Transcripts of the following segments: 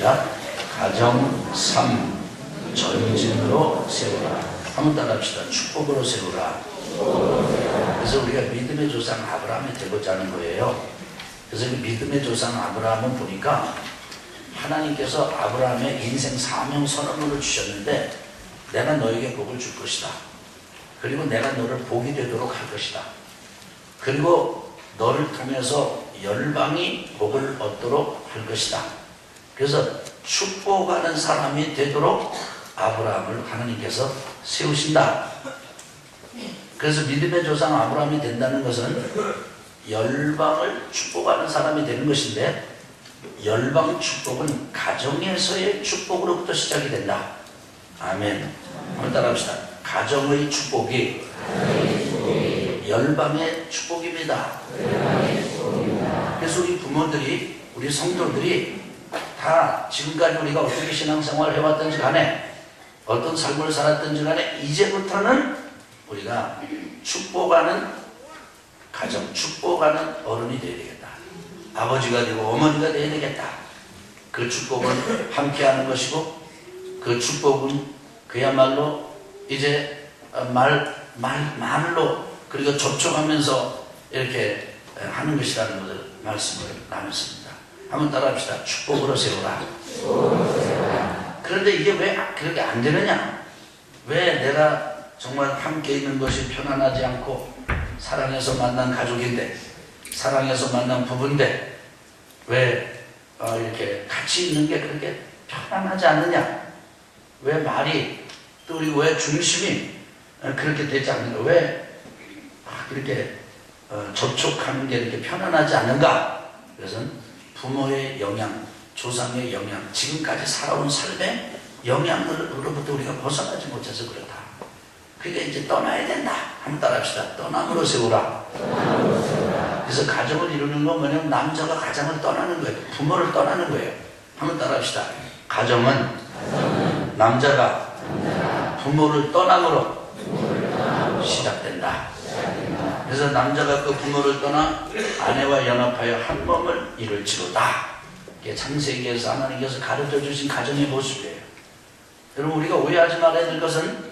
시작. 가정 3 전진으로 세우라. 한번 따라합시다. 축복으로 세우라. 그래서 우리가 믿음의 조상 아브라함이 되고자 하는 거예요. 그래서 그 믿음의 조상 아브라함은 보니까 하나님께서 아브라함의 인생 사명 선언문을 주셨는데, 내가 너에게 복을 줄 것이다. 그리고 내가 너를 복이 되도록 할 것이다. 그리고 너를 통해서 열방이 복을 얻도록 할 것이다. 그래서 축복하는 사람이 되도록 아브라함을 하나님께서 세우신다. 그래서 믿음의 조상 아브라함이 된다는 것은 열방을 축복하는 사람이 되는 것인데, 열방 축복은 가정에서의 축복으로부터 시작이 된다. 아멘. 한번 따라합시다. 가정의 축복이 열방의 축복입니다. 그래서 우리 부모들이, 우리 성도들이 다 지금까지 우리가 어떻게 신앙생활을 해왔든지 간에, 어떤 삶을 살았든지 간에, 이제부터는 우리가 축복하는 가정, 축복하는 어른이 되어야 되겠다. 아버지가 되고 어머니가 되어야 되겠다. 그 축복은 함께하는 것이고, 그 축복은 그야말로 이제 말로, 그리고 접촉하면서 이렇게 하는 것이라는 것을 말씀을 나눴습니다. 한번 따라합시다. 축복으로 세우라. 그런데 이게 왜 그렇게 안 되느냐? 왜 내가 정말 함께 있는 것이 편안하지 않고, 사랑해서 만난 가족인데, 사랑해서 만난 부부인데, 왜 이렇게 같이 있는 게 그렇게 편안하지 않느냐? 왜 말이, 또 그리고 왜 중심이 그렇게 되지 않는가? 왜 그렇게 접촉하는 게 이렇게 편안하지 않는가? 그것은 부모의 영향, 조상의 영향, 지금까지 살아온 삶의 영향으로부터 우리가 벗어나지 못해서 그렇다. 그러니까 이제 떠나야 된다. 한번 따라합시다. 떠남으로 세우라. 그래서 가정을 이루는 건 뭐냐면 남자가 가정을 떠나는 거예요. 부모를 떠나는 거예요. 한번 따라합시다. 가정은 남자가 부모를 떠남으로 시작된다. 그래서 남자가 그 부모를 떠나 아내와 연합하여 한 몸을 이룰지로다. 이게 창세기에서 하나님께서 가르쳐 주신 가정의 모습이에요. 여러분, 우리가 오해하지 말아야 될 것은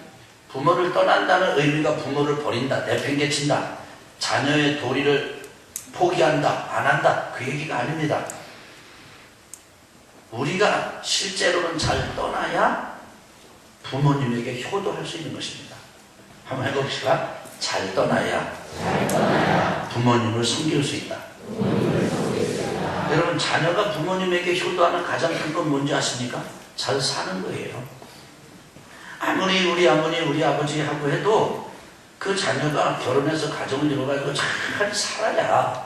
부모를 떠난다는 의미가 부모를 버린다, 내팽개친다, 자녀의 도리를 포기한다, 안 한다, 그 얘기가 아닙니다. 우리가 실제로는 잘 떠나야 부모님에게 효도할 수 있는 것입니다. 한번 해봅시다. 잘 떠나야 부모님을 섬길 수 있다. 여러분, 자녀가 부모님에게 효도하는 가장 큰 건 뭔지 아십니까? 잘 사는 거예요. 아무리 우리 어머니, 우리 아버지하고 해도 그 자녀가 결혼해서 가정을 이뤄가지고 잘 살아야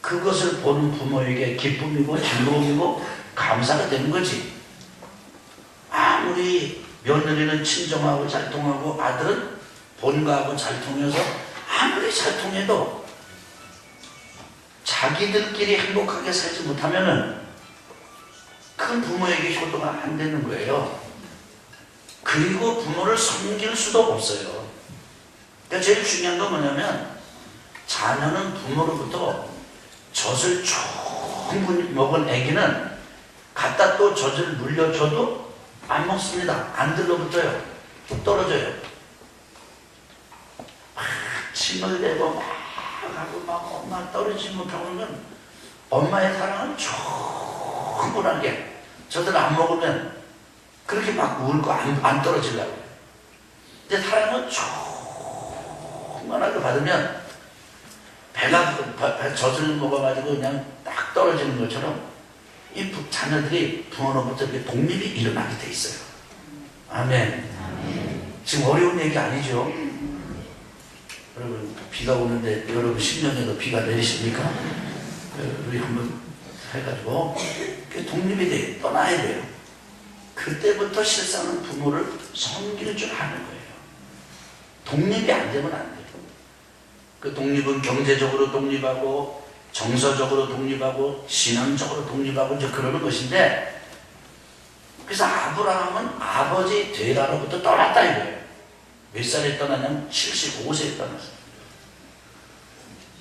그것을 보는 부모에게 기쁨이고 즐거움이고 감사가 되는 거지. 아무리 며느리는 친정하고 잘 통하고 아들은 본가하고 잘 통해서 아무리 잘 통해도 자기들끼리 행복하게 살지 못하면은 큰 부모에게 효도가 안 되는 거예요. 그리고 부모를 섬길 수도 없어요. 그러니까 제일 중요한 건 뭐냐면, 자녀는 부모로부터 젖을 충분히 먹은 아기는 갖다 또 젖을 물려줘도 안 먹습니다. 안 들러붙어요. 뚝 떨어져요. 막 침을 내고 막 하고 막 엄마 떨어지지 못하고 는 엄마의 사랑은 충분하게, 저들 안 먹으면 그렇게 막 울고 안 떨어지려고. 근데 사랑은 충만하게 받으면 배가 젖을 먹어가지고 그냥 딱 떨어지는 것처럼 이 자녀들이 부모로부터 독립이 일어나게 돼 있어요. 아멘. 지금 어려운 얘기 아니죠? 여러분, 비가 오는데 여러분 10년에도 비가 내리십니까? 우리 한번 해가지고 독립이 돼, 떠나야 돼요. 그때부터 실상은 부모를 섬길 줄 아는 거예요. 독립이 안 되면 안 돼요. 그 독립은 경제적으로 독립하고, 정서적으로 독립하고, 신앙적으로 독립하고, 이제 그러는 것인데, 그래서 아브라함은 아버지 데라로부터 떠났다 이거예요. 몇 살에 떠났냐면 75세에 떠났어요.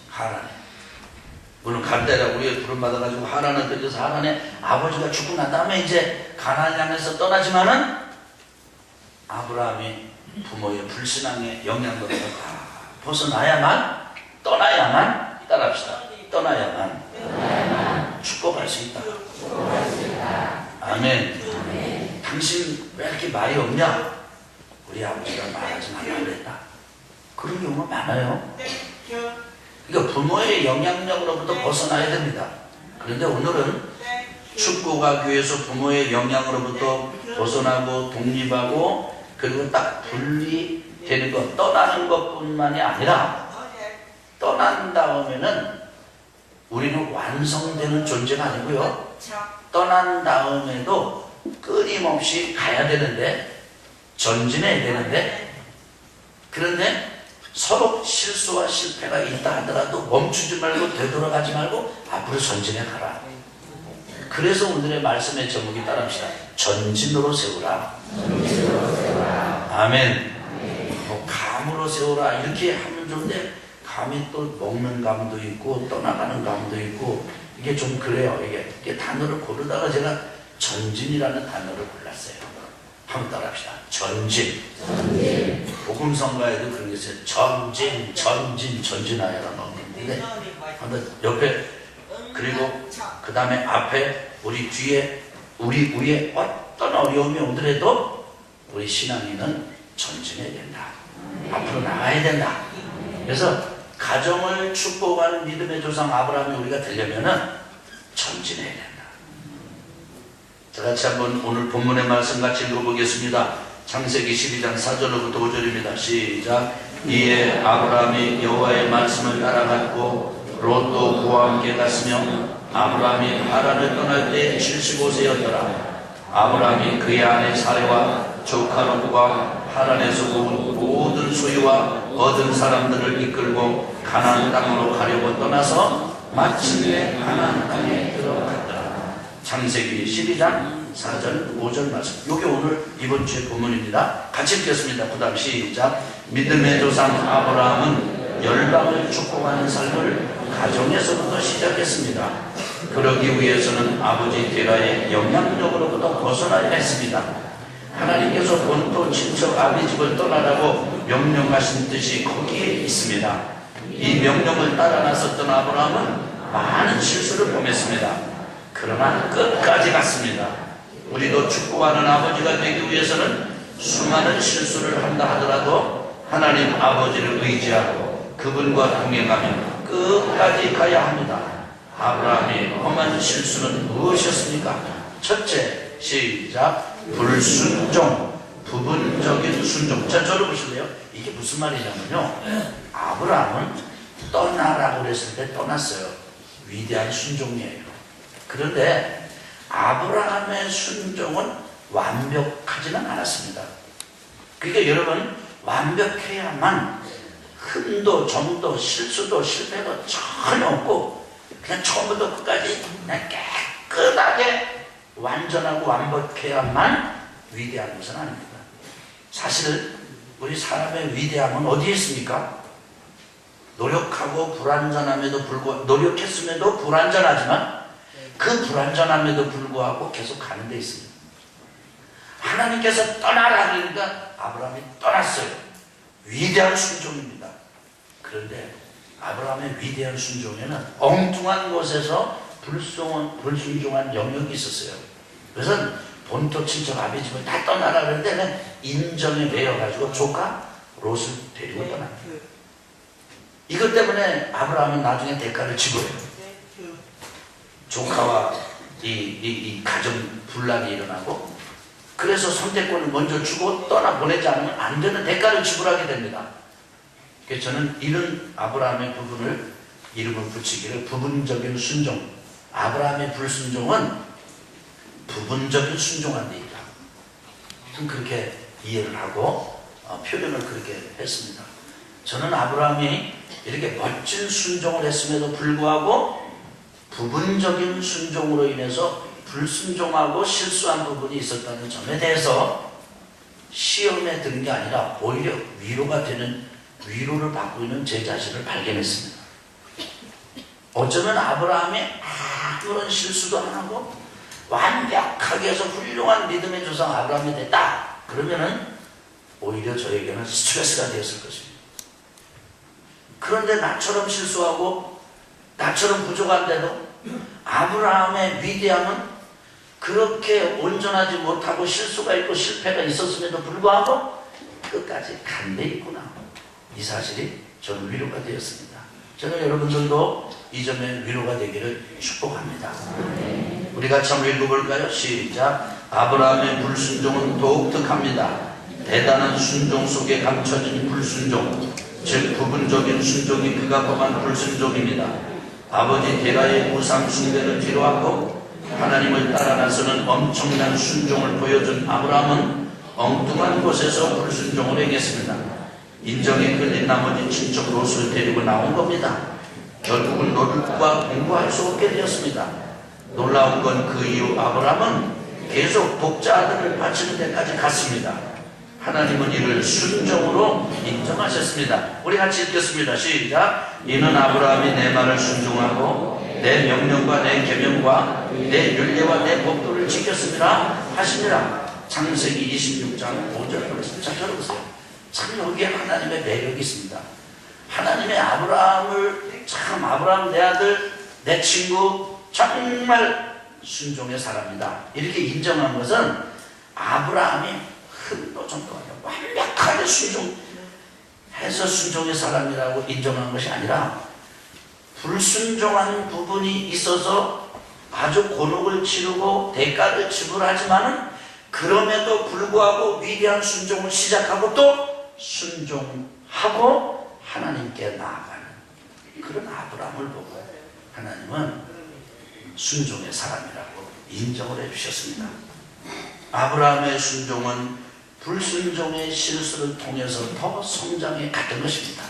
하란에. 물론 갈대라 우리가 부름받아가지고 하란에 들려서 하란에 아버지가 죽고 난 다음에 이제 가나안 향해서 떠나지만은 아브라함이 부모의 불신앙의 영향으로 벗어나야만 떠나야만 따라합시다. 떠나야만 축복할 수 있다. 아멘. 당신 왜 이렇게 말이 없냐? 우리 아버지가 말하지 말라고 그랬다. 그런 경우가 많아요. 그러니까 부모의 영향력으로부터 벗어나야 됩니다. 그런데 오늘은 축복하기 위해서 부모의 영향으로부터 벗어나고 독립하고 그리고 딱 분리되는 것, 떠나는 것뿐만이 아니라 떠난 다음에는 우리는 완성되는 존재가 아니고요. 떠난 다음에도 끊임없이 가야 되는데, 전진해야 되는데, 그런데 서로 실수와 실패가 있다 하더라도 멈추지 말고 되돌아가지 말고 앞으로 전진해 가라. 그래서 오늘의 말씀의 제목이 따라합시다. 전진으로 세우라. 아멘. 뭐 감으로 세우라 이렇게 하면 좋은데 감이 또 먹는 감도 있고 떠나가는 감도 있고 이게 좀 그래요. 이게 단어를 고르다가 제가 전진이라는 단어를 골랐어요. 한번 따라합시다. 전진. 복음성가에도 그런 게 있어요. 전진하여라 넣는데 한번 옆에 그리고 그 다음에 앞에 우리 뒤에 우리 위에 어떤 어려움이 오더라도 우리 신앙인은 전진해야 된다. 앞으로 나가야 된다. 그래서 가정을 축복하는 믿음의 조상 아브라함이 우리가 되려면은 전진해야 된다. 자, 같이 한번 오늘 본문의 말씀 같이 읽어보겠습니다. 창세기 12장 4절로부터 5절입니다. 시작. 이에 아브라함이 여호와의 말씀을 따라갔고 롯도 그와 함께 갔으며 아브라함이 하란을 떠날 때 75세였더라. 아브라함이 그의 아내 사레와 조카 롯과 하란에서 모은 모든 소유와 얻은 사람들을 이끌고 가나안 땅으로 가려고 떠나서 마침내 가나안 땅에 들어갔더라. 창세기 12장 4절 5절 말씀. 이게 오늘 이번 주의 본문입니다. 같이 읽겠습니다. 그 다음 시작. 믿음의 조상 아브라함은 열방을 축복하는 삶을 가정에서부터 시작했습니다. 그러기 위해서는 아버지 데라의 영향력으로부터 벗어나야 했습니다. 하나님께서 본토 친척 아비집을 떠나라고 명령하신 뜻이 거기에 있습니다. 이 명령을 따라 나섰던 아브라함은 많은 실수를 범했습니다. 그러나 끝까지 갔습니다. 우리도 축복하는 아버지가 되기 위해서는 수많은 실수를 한다 하더라도 하나님 아버지를 의지하고 그분과 동행하며 끝까지 가야 합니다. 아브라함이 범한 실수는 무엇이었습니까? 첫째, 시작. 불순종, 부분적인 순종. 자, 저를 보실래요? 이게 무슨 말이냐면요, 아브라함은 떠나라고 그랬을 때 떠났어요. 위대한 순종이에요. 그런데 아브라함의 순종은 완벽하지는 않았습니다. 그러니까 여러분, 완벽해야만 흠도 점도 실수도 실패도 전혀 없고 그냥 처음부터 끝까지 그냥 깨끗하게 완전하고 완벽해야만 위대한 것은 아닙니다. 사실 우리 사람의 위대함은 어디에 있습니까? 노력하고 불완전함에도 불구하고, 노력했음에도 불완전하지만 그 불완전함에도 불구하고 계속 가는 데 있습니다. 하나님께서 떠나라 그러니까 아브라함이 떠났어요. 위대한 순종입니다. 그런데 아브라함의 위대한 순종에는 엉뚱한 곳에서 불순종한 영역이 있었어요. 그래서 본토 친척 아비집을 다 떠나라 그랬는데 인정에 매여가지고 조카 롯을 데리고 떠납니다. 이것 때문에 아브라함은 나중에 대가를 치고요. 조카와 이 가정 분란이 일어나고, 그래서 선택권을 먼저 주고 떠나보내지 않으면 안 되는 대가를 지불하게 됩니다. 그래서 저는 이런 아브라함의 부분을 이름을 붙이기를 부분적인 순종. 아브라함의 불순종은 부분적인 순종한 데있다. 그렇게 이해를 하고 표현을 그렇게 했습니다. 저는 아브라함이 이렇게 멋진 순종을 했음에도 불구하고 부분적인 순종으로 인해서 불순종하고 실수한 부분이 있었다는 점에 대해서 시험에 드는 게 아니라 오히려 위로가 되는, 위로를 받고 있는 제 자신을 발견했습니다. 어쩌면 아브라함이 아무런 실수도 안 하고 완벽하게 해서 훌륭한 믿음의 조상 아브라함이 됐다. 그러면은 오히려 저에게는 스트레스가 되었을 것입니다. 그런데 나처럼 실수하고 나처럼 부족한데도 아브라함의 위대함은 그렇게 온전하지 못하고 실수가 있고 실패가 있었음에도 불구하고 끝까지 간 데 있구나. 이 사실이 저는 위로가 되었습니다. 저는 여러분들도 이 점에 위로가 되기를 축복합니다. 우리가 참 읽어볼까요? 시작. 아브라함의 불순종은 독특합니다. 대단한 순종 속에 감춰진 불순종, 즉 부분적인 순종이 그가 범한 불순종입니다. 아버지 데라의 우상 숭배를 뒤로하고 하나님을 따라 나서는 엄청난 순종을 보여준 아브라함은 엉뚱한 곳에서 불순종을 행했습니다. 인정에 끌린 나머지 친척 롯을 데리고 나온 겁니다. 결국은 롯과 동거할 수 없게 되었습니다. 놀라운 건 그 이후 아브라함은 계속 독자 아들을 바치는 데까지 갔습니다. 하나님은 이를 순종으로 인정하셨습니다. 우리 같이 읽겠습니다. 시작. 이는 아브라함이 내 말을 순종하고 내 명령과 내 계명과 내 율례와 내 법도를 지켰습니다 하시니라. 창세기 26장 5절 말씀. 자, 들어보세요. 참 여기에 하나님의 매력이 있습니다. 하나님의 아브라함을 참 아브라함 내 아들 내 친구 정말 순종의 사람이다 이렇게 인정한 것은 아브라함이 흠도 정도 아니라 완벽하게 순종해서 순종의 사람이라고 인정한 것이 아니라 불순종한 부분이 있어서 아주 곤혹을 치르고 대가를 지불하지만은 그럼에도 불구하고 위대한 순종을 시작하고 또 순종하고 하나님께 나아가는 그런 아브라함을 보고 하나님은 순종의 사람이라고 인정을 해주셨습니다. 아브라함의 순종은 불순종의 실수를 통해서 더 성장해 갔던 것입니다.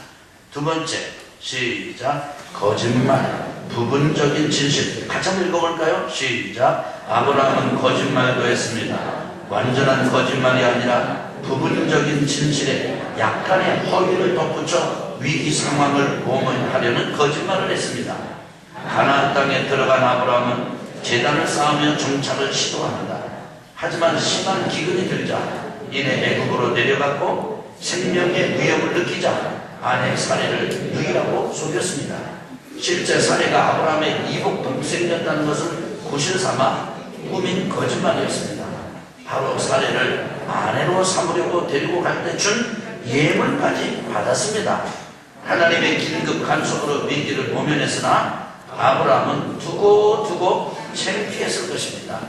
두 번째, 시작. 거짓말, 부분적인 진실. 같이 한번 읽어볼까요? 시작. 아브라함은 거짓말도 했습니다. 완전한 거짓말이 아니라 부분적인 진실에 약간의 허위를 덧붙여 위기 상황을 모면하려는 거짓말을 했습니다. 가나안 땅에 들어간 아브라함은 제단을 쌓으며 정착을 시도합니다. 하지만 심한 기근이 들자 이내 애굽으로 내려갔고 생명의 위협을 느끼자 아내 사례를 유일하고 속였습니다. 실제 사례가 아브라함의 이복 동생이었다는 것은 구실삼아 꾸민 거짓말이었습니다. 바로 사례를 아내로 삼으려고 데리고 갈 때 준 예물까지 받았습니다. 하나님의 긴급 간섭으로 위기를 모면했으나 아브라함은 두고두고 창피했을 것입니다.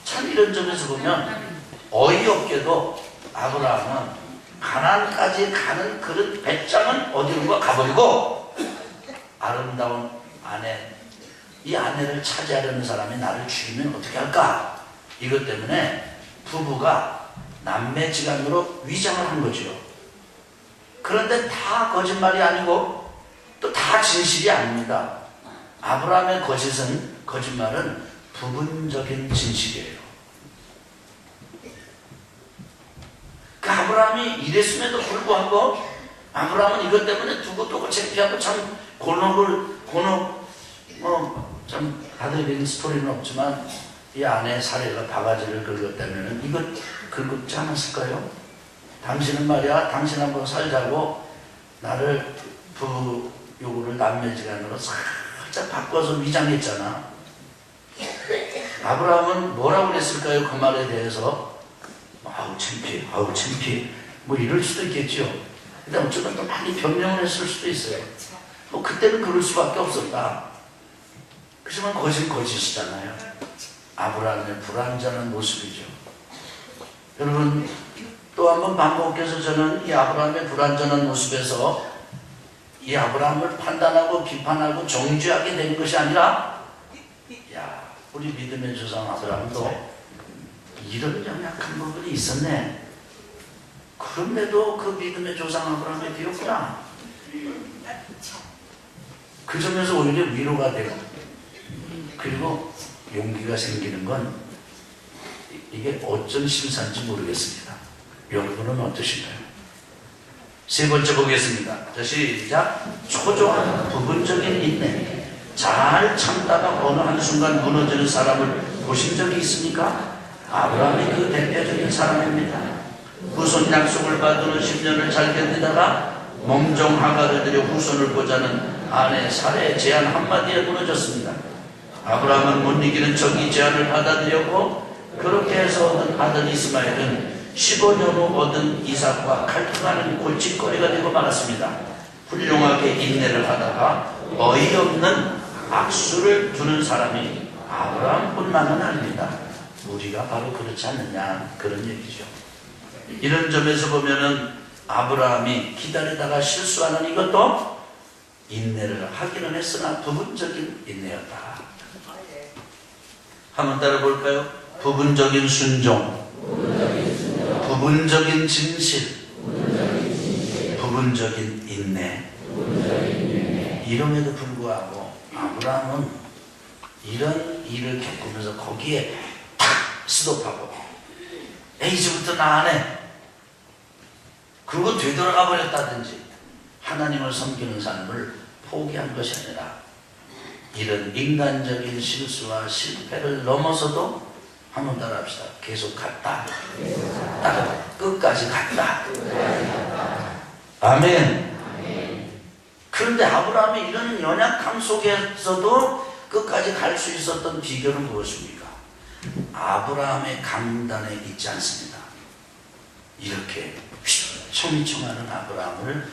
참 이런 점에서 보면 어이없게도 아브라함은 가나안까지 가는 그런 배짱은 어디론가 가버리고 아름다운 아내, 이 아내를 차지하려는 사람이 나를 죽이면 어떻게 할까? 이것 때문에 부부가 남매지간으로 위장을 한 거죠. 그런데 다 거짓말이 아니고 또 다 진실이 아닙니다. 아브라함의 거짓말은 부분적인 진실이에요. 그 아브라함이 이랬음에도 불구하고 아브라함은 이것 때문에 두고두고 창피하고 참 참 다들 스토리는 없지만 이 아내 사례가 바가지를 긁었다면 이것 긁었지 않았을까요? 당신은 말이야, 당신 한번 살자고 나를 부부 요구를 남매지간으로 살짝 바꿔서 위장했잖아. 아브라함은 뭐라고 그랬을까요? 그 말에 대해서 아우 창피해 뭐 이럴 수도 있겠죠. 근데 어쩌면 또 많이 변명을 했을 수도 있어요. 뭐 그때는 그럴 수밖에 없었다. 그렇지만 거짓이잖아요. 아브라함의 불완전한 모습이죠. 여러분 또 한 번 반복해서 저는 이 아브라함의 불완전한 모습에서 이 아브라함을 판단하고 비판하고 정죄하게 된 것이 아니라 야 우리 믿음의 조상 아브라함도 이런 연약한 부분이 있었네. 그런데도 그 믿음의 조상 아브라함이 되었구나. 그 점에서 오히려 위로가 되고 그리고 용기가 생기는 건 이게 어쩐 심사인지 모르겠습니다. 여러분은 어떠신가요? 세 번째 보겠습니다. 자, 시작. 초조한 부분적인 인내. 잘 참다가 어느 한순간 무너지는 사람을 보신 적이 있습니까? 아브라함이 그 대표적인 사람입니다. 후손 약속을 받은 후 10년을 잘 견디다가 몸종 하가를 들여 후손을 보자는 아내 사례의 제안 한마디에 무너졌습니다. 아브라함은 못 이기는 적이 제안을 받아들였고 그렇게 해서 얻은 아들 이스마엘은 15년 후 얻은 이삭과 갈등하는 골칫거리가 되고 말았습니다. 훌륭하게 인내를 하다가 어이없는 악수를 두는 사람이 아브라함뿐만은 아닙니다. 우리가 바로 그렇지 않느냐 그런 얘기죠. 이런 점에서 보면은 아브라함이 기다리다가 실수하는 이것도 인내를 하기는 했으나 부분적인 인내였다. 한번 따라 볼까요? 부분적인 순종, 부분적인 진실, 부분적인 인내. 이름에도 불구하고 아브라함은 이런 일을 겪으면서 거기에 탁 스톱하고 이제부터 나 안 해. 그리고 되돌아가 버렸다든지 하나님을 섬기는 삶을 포기한 것이 아니라 이런 인간적인 실수와 실패를 넘어서도 한번 따라합시다. 계속 갔다. 끝까지 갔다. 아멘. 그런데 아브라함이 이런 연약함 속에서도 끝까지 갈 수 있었던 비결은 무엇입니까? 아브라함의 강단에 있지 않습니다. 이렇게 휘청휘청하는 아브라함을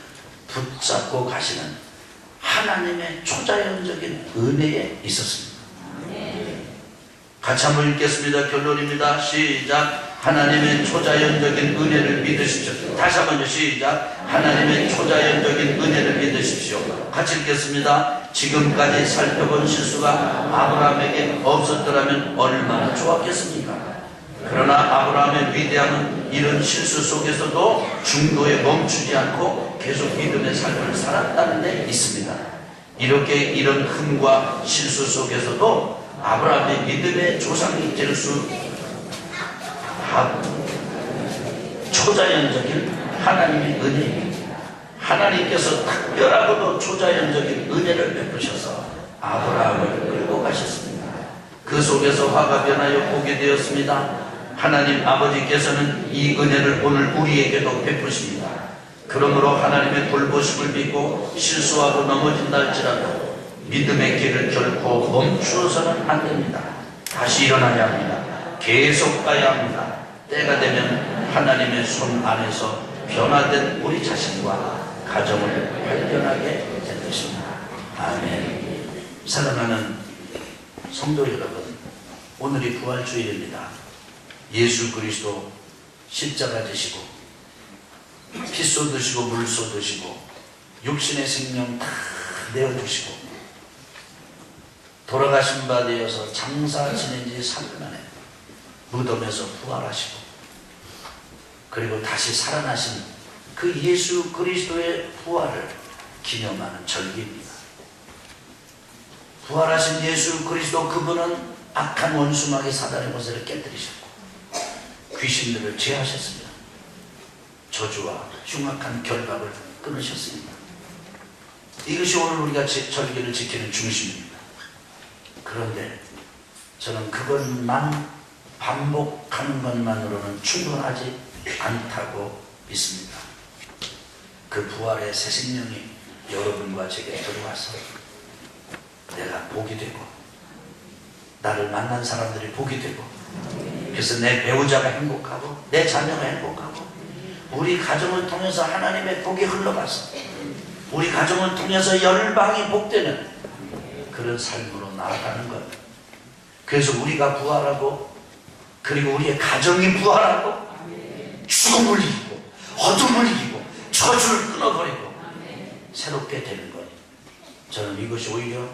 붙잡고 가시는 하나님의 초자연적인 은혜에 있었습니다. 같이 한번 읽겠습니다. 결론입니다. 시작. 하나님의 초자연적인 은혜를 믿으십시오. 다시 한번요. 시작. 하나님의 초자연적인 은혜를 믿으십시오. 같이 읽겠습니다. 지금까지 살펴본 실수가 아브라함에게 없었더라면 얼마나 좋았겠습니까? 그러나 아브라함의 위대함은 이런 실수 속에서도 중도에 멈추지 않고 계속 믿음의 삶을 살았다는 데 있습니다. 이렇게 이런 흠과 실수 속에서도 아브라함의 믿음의 조상이 될 수 초자연적인 하나님의 은혜입니다. 하나님께서 특별하고도 초자연적인 은혜를 베푸셔서 아브라함을 끌고 가셨습니다. 그 속에서 화가 변하여 보게 되었습니다. 하나님 아버지께서는 이 은혜를 오늘 우리에게도 베푸십니다. 그러므로 하나님의 돌보심을 믿고 실수하고 넘어진다 할지라도 믿음의 길을 결코 멈추어서는 안 됩니다. 다시 일어나야 합니다. 계속 가야 합니다. 때가 되면 하나님의 손 안에서 변화된 우리 자신과 가정을 발견하게 될 것입니다. 아멘. 사랑하는 성도 여러분, 오늘이 부활주일입니다. 예수 그리스도 십자가 지시고 피 쏟으시고 물 쏟으시고 육신의 생명 다 내어주시고 돌아가신 바 되어서 장사 지낸 지 3년 만에 무덤에서 부활하시고 그리고 다시 살아나신 그 예수 그리스도의 부활을 기념하는 절기입니다. 부활하신 예수 그리스도 그분은 악한 원수마귀 사단의 권세를 깨뜨리셨고 귀신들을 제하셨습니다. 저주와 흉악한 결박을 끊으셨습니다. 이것이 오늘 우리가 절기를 지키는 중심입니다. 그런데 저는 그것만 반복하는 것만으로는 충분하지 않다고 믿습니다. 그 부활의 새 생명이 여러분과 제게 들어와서 내가 복이 되고 나를 만난 사람들이 복이 되고 그래서 내 배우자가 행복하고 내 자녀가 행복하고 우리 가정을 통해서 하나님의 복이 흘러가서 우리 가정을 통해서 열방이 복되는 그런 삶으로 나아가는 것. 그래서 우리가 부활하고 그리고 우리의 가정이 부활하고 죽음을 이기고 어둠을 이기고 저주를 끊어버리고 새롭게 되는 것. 저는 이것이 오히려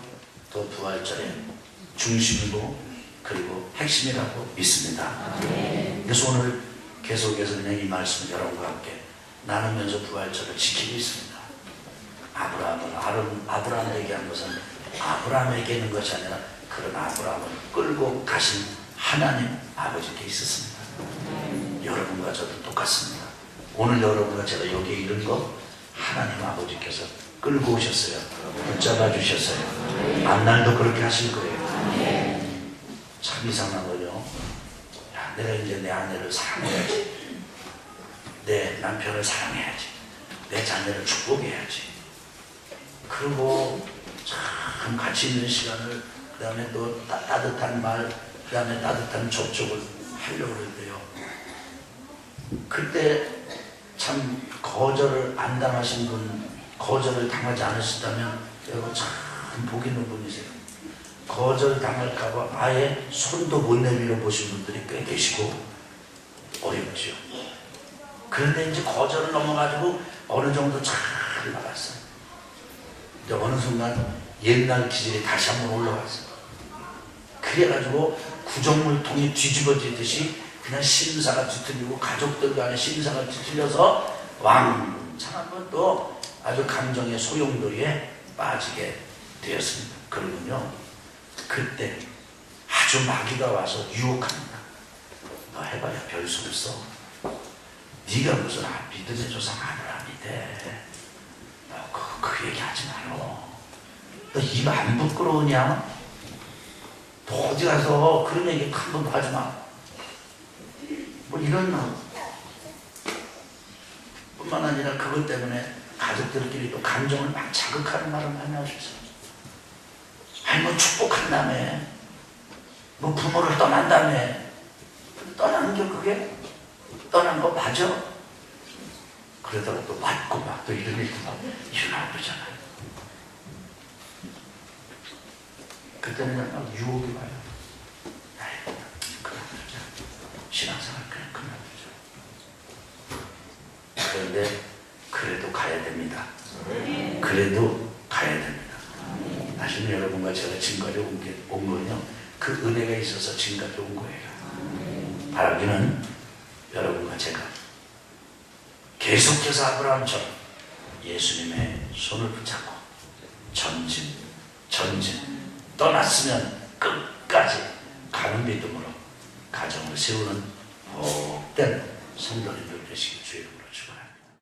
더 부활절의 중심이고 그리고 핵심이라고 믿습니다. 그래서 오늘 계속해서 이 말씀을 여러분과 함께 나누면서 부활절을 지키고 있습니다. 아브라함을 얘기한 것은 아브라함에게 있는 것이 아니라 그런 아브라함을 끌고 가신 하나님 아버지께 있었습니다. 여러분과 저도 똑같습니다. 오늘 여러분과 제가 여기에 이른 거 하나님 아버지께서 끌고 오셨어요. 붙잡아 주셨어요. 앞날도 그렇게 하실 거예요. 참 이상한 거죠. 야, 내가 이제 내 아내를 사랑해야지. 내 남편을 사랑해야지. 내 자녀를 축복해야지. 그리고 참 가치 있는 시간을, 그 다음에 또 따뜻한 말, 그 다음에 따뜻한 접촉을 하려고 그러는데요. 그때 참 거절을 안 당하신 분, 거절을 당하지 않으셨다면 여러분 참 복 있는 분이세요. 거절 당할까봐 아예 손도 못 내밀어 보신 분들이 꽤 계시고 어렵죠. 그런데 이제 거절을 넘어가지고 어느 정도 잘 나갔어요. 이제 어느 순간 옛날 기질이 다시 한번 올라왔어요. 그래가지고 구정물통이 뒤집어지듯이 그냥 심사가 뒤틀리고 가족들 간의 심사가 뒤틀려서 왕창 한번 또 아주 감정의 소용돌이에 빠지게 되었습니다. 그러군요. 그때 아주 마귀가 와서 유혹합니다. 너 해봐야 별 수 없어. 네가 무슨 믿음의 조상 아브라함이 돼. 너 그 얘기 하지 말어. 너 입 안 부끄러우냐? 너 어디 가서 그런 얘기 한 번도 하지 마. 뭐 이런 뿐만 아니라 그것 때문에 가족들끼리 또 감정을 막 자극하는 말을 많이 하셨어요. 아니 뭐 축복한다며, 뭐 부모를 떠난다며. 떠나는 게 그게 떠난 거 맞아? 그러다가 또 맞고 막 또 이런 일도 막 일어나고 그러잖아요. 그때는 막 유혹이 와요. 아이 그만두자. 신앙생활 그냥 그만두자. 그런데 그래도 가야 됩니다. 그래도 가야 됩니다. 사실 여러분과 제가 지금까지 온 거는요, 그 은혜가 있어서 지금까지 온 거예요. 바라기는 여러분과 제가 계속해서 아브라함처럼 예수님의 손을 붙잡고 전진 떠났으면 끝까지 가는 믿음으로 가정을 세우는 복된 성도님들 되시길 주의 이름으로 축원합니다.